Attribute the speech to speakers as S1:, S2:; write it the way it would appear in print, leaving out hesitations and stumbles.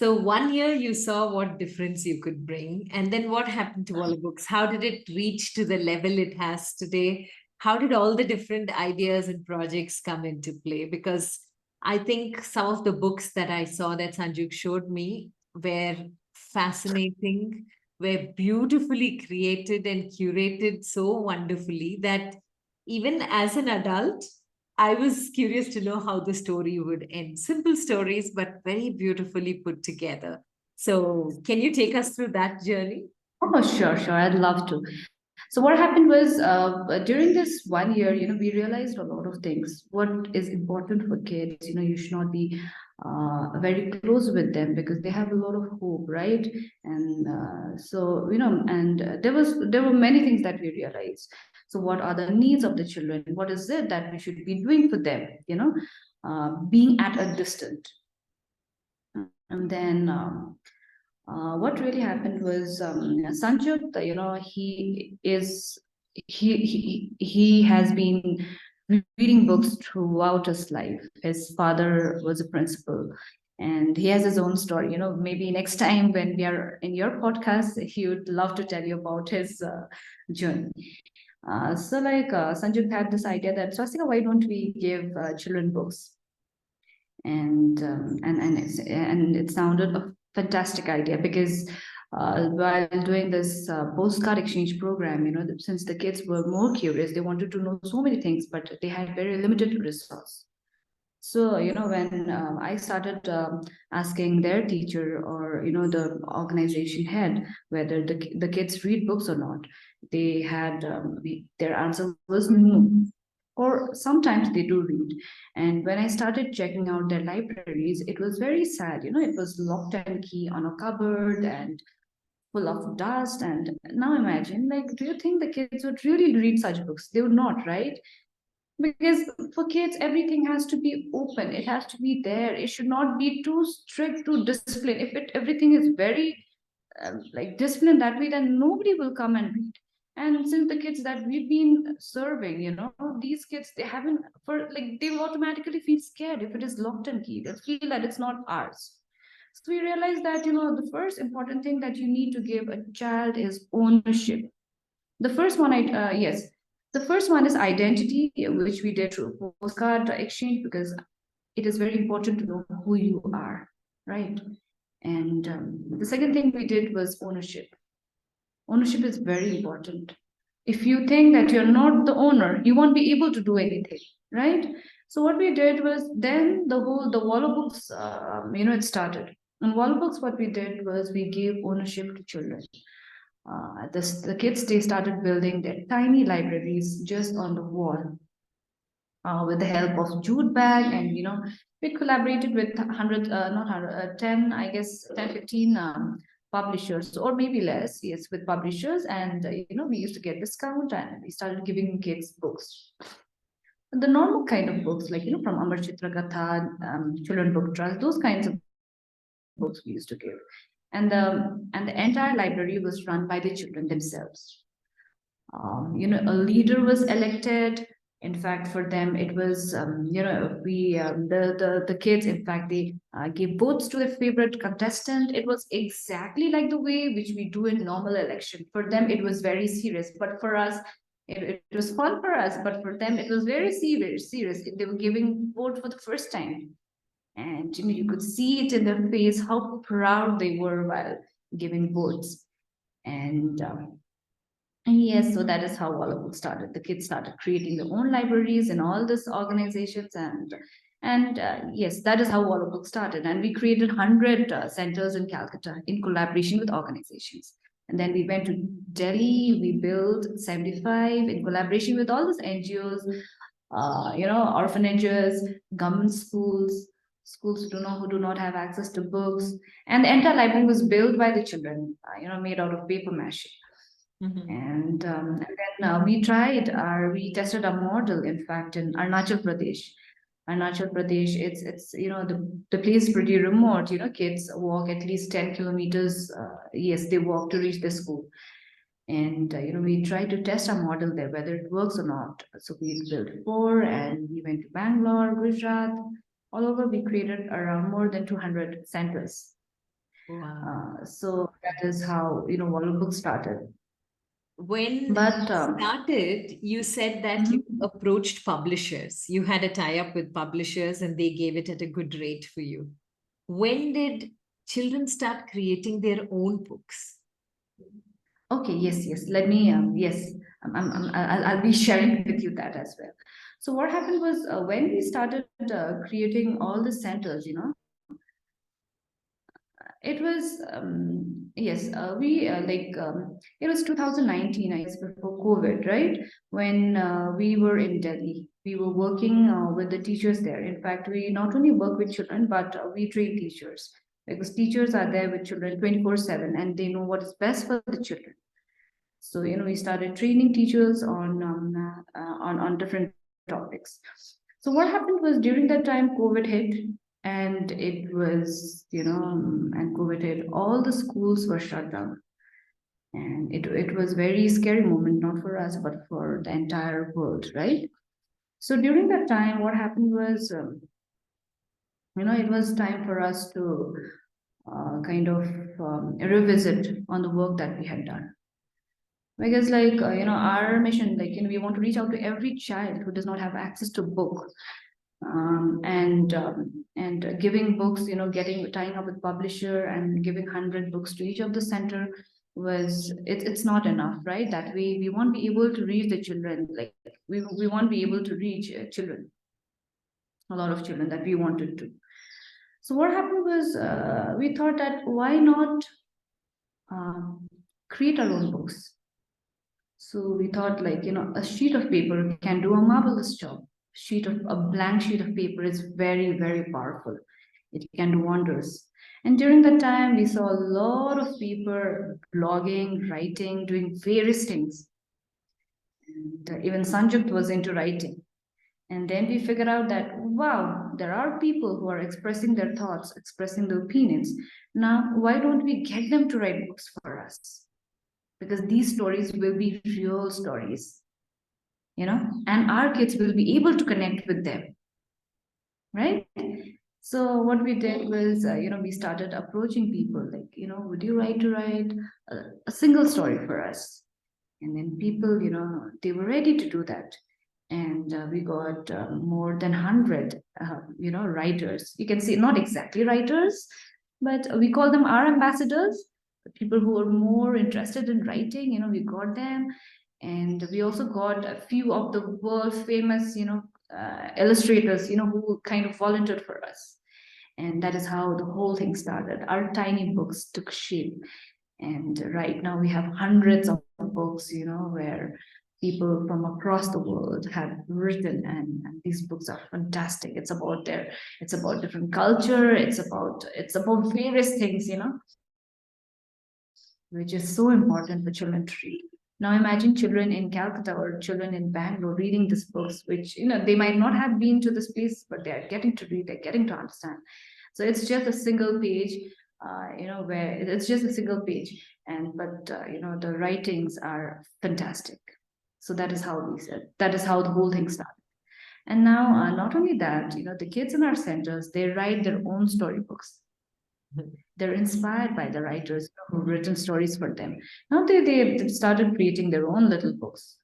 S1: So 1 year you saw what difference you could bring. And then what happened to Wallo Books? How did it reach to the level it has today? How did all the different ideas and projects come into play? Because I think some of the books that I saw that Sanjuk showed me were fascinating, were beautifully created and curated so wonderfully that even as an adult, I was curious to know how the story would end. Simple stories, but very beautifully put together. So, can you take us through that journey?
S2: Oh, sure, sure. I'd love to. So what happened was during this 1 year, we realized a lot of things. What is important for kids, you should not be very close with them because they have a lot of hope, right? And there were many things that we realized. So what are the needs of the children? What is it that we should be doing for them? Being at a distance, and then. What really happened was Sanjut, he has been reading books throughout his life. His father was a principal, and he has his own story. Maybe next time when we are in your podcast, he would love to tell you about his journey. Sanjut had this idea that Swastika, why don't we give children books? And it sounded a fantastic idea because while doing this postcard exchange program, since the kids were more curious, they wanted to know so many things, but they had very limited resource. So, when I started asking their teacher or, the organization head whether the kids read books or not, they had their answer was no, or sometimes they do read. And when I started checking out their libraries, it was very sad. It was locked and key on a cupboard and full of dust. And now imagine, like, do you think the kids would really read such books? They would not, right? Because for kids, everything has to be open. It has to be there. It should not be too strict, too disciplined. If everything is very like disciplined that way, then nobody will come and read. And since the kids that we've been serving, these kids, they haven't, for like, they will automatically feel scared if it is locked and key. They feel that it's not ours. So we realize that, the first important thing that you need to give a child is ownership. The first one, yes, the first one is identity, which we did through postcard exchange because it is very important to know who you are, right? And the second thing we did was ownership. Ownership is very important. If you think that you're not the owner, you won't be able to do anything, right? So what we did was then the Wallo Books, it started. In Wallo Books, what we did was we gave ownership to children. The kids, they started building their tiny libraries just on the wall with the help of jute bag, and we collaborated with 100 not 100 10, I guess 10 15 publishers, or maybe less, yes, with publishers. And we used to get discount, and we started giving kids books, the normal kind of books, like from Amar Chitra Gatha, children book trust, those kinds of books we used to give. And the entire library was run by the children themselves. A leader was elected. In fact, for them, it was, we the kids. In fact, they gave votes to their favorite contestant. It was exactly like the way which we do in normal election. For them, it was very serious, but for us, it was fun for us. But for them, it was very serious. Serious. They were giving vote for the first time, and you could see it in their face how proud they were while giving votes. And yes, so that is how Wallabooks started. The kids started creating their own libraries in all these organizations, and yes, that is how Wallabooks started. And we created 100 centers in Calcutta in collaboration with organizations. And then we went to Delhi. We built 75 in collaboration with all those NGOs, orphanages, government schools, schools who do not have access to books. And the entire library was built by the children, made out of paper mache. Mm-hmm. And then we tested a model, in fact, in Arunachal Pradesh. Arunachal Pradesh, it's the place is pretty remote. Kids walk at least 10 kilometers. Yes, they walk to reach the school. And we tried to test our model there, whether it works or not. So we built 4, and we went to Bangalore, Gujarat, all over. We created around more than 200 centers.
S1: Wow.
S2: So that is how, WALLOBOOKS started.
S1: When
S2: But
S1: you started, you said that you
S2: mhm.
S1: approached publishers. You had a tie-up with publishers and they gave it at a good rate for you. When did children start creating their own books?
S2: Okay, yes. Let me, yes, I'll be sharing with you that as well. So what happened was when we started creating all the centers, it was yes, we it was 2019, I guess, before COVID, right? When we were in Delhi, we were working with the teachers there. In fact, we not only work with children, but we train teachers, because teachers are there with children 24/7, and they know what is best for the children. So we started training teachers on different topics. So what happened was, during that time COVID hit, and it was and COVID hit, all the schools were shut down, and it was very scary moment, not for us but for the entire world, right? So during that time, what happened was, it was time for us to kind of revisit on the work that we had done, because our mission, we want to reach out to every child who does not have access to book, and giving books, getting tying up with publisher and giving 100 books to each of the center was, it's not enough, right? That we won't be able to reach the children, like we won't be able to reach children, a lot of children that we wanted to. So what happened was, we thought that why not um, create our own books. So we thought, a sheet of paper can do a marvelous job. A blank sheet of paper is very, very powerful. It can do wonders. And during that time, we saw a lot of people blogging, writing, doing various things. And even Sanjukt was into writing. And then we figured out that, wow, there are people who are expressing their thoughts, expressing their opinions. Now, why don't we get them to write books for us? Because these stories will be real stories, and our kids will be able to connect with them, right? So what we did was, we started approaching people, like, would you like to write a single story for us? And then people, they were ready to do that. And we got more than 100 writers. You can say not exactly writers, but we call them our ambassadors, the people who are more interested in writing. We got them. And we also got a few of the world famous illustrators, who kind of volunteered for us. And that is how the whole thing started. Our tiny books took shape, and right now we have hundreds of books, where people from across the world have written, and these books are fantastic. It's about different culture, it's about various things, which is so important for children to read. Now imagine children in Calcutta or children in Bangalore reading these books, which they might not have been to this place, but they are getting to read, they're getting to understand. So it's just a single page, where it's just a single page, and but the writings are fantastic. So that is how we said. That is how the whole thing started. And now, not only that, the kids in our centers, they write their own storybooks. They're inspired by the writers who've written stories for them. Now they started creating their own little books.